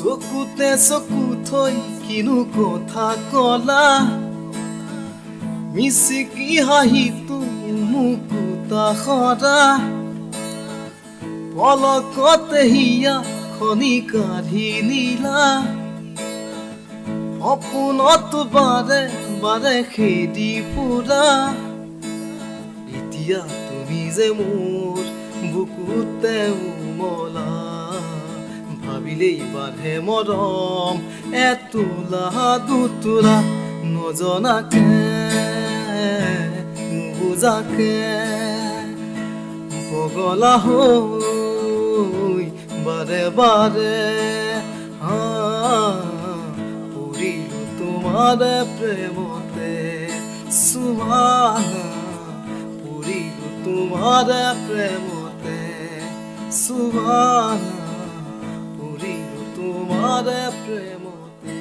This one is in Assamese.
চকুতে চকু থৈ কিনো কথা কলা মিচিকি হাঁহিটো মুকুতা সৰা পলকতে হিয়া খনি কাঢ়ি নিলা সপোনত বাৰে বাৰে খেদি ফুৰা এতিয়া তুমি যে মোৰ বুকুতে উমলা ভাবিলেই বাঢ়ে মৰম এতোলা দুতোলা নজনাকে নুবুজাকে পগলা হৈ বাৰে বাৰে পৰিলো তোমাৰ প্ৰেমতে সুমানা পৰিলো তোমাৰ প্ৰেমতে সুমানা পৰিলো তোমাৰ প্ৰেমতে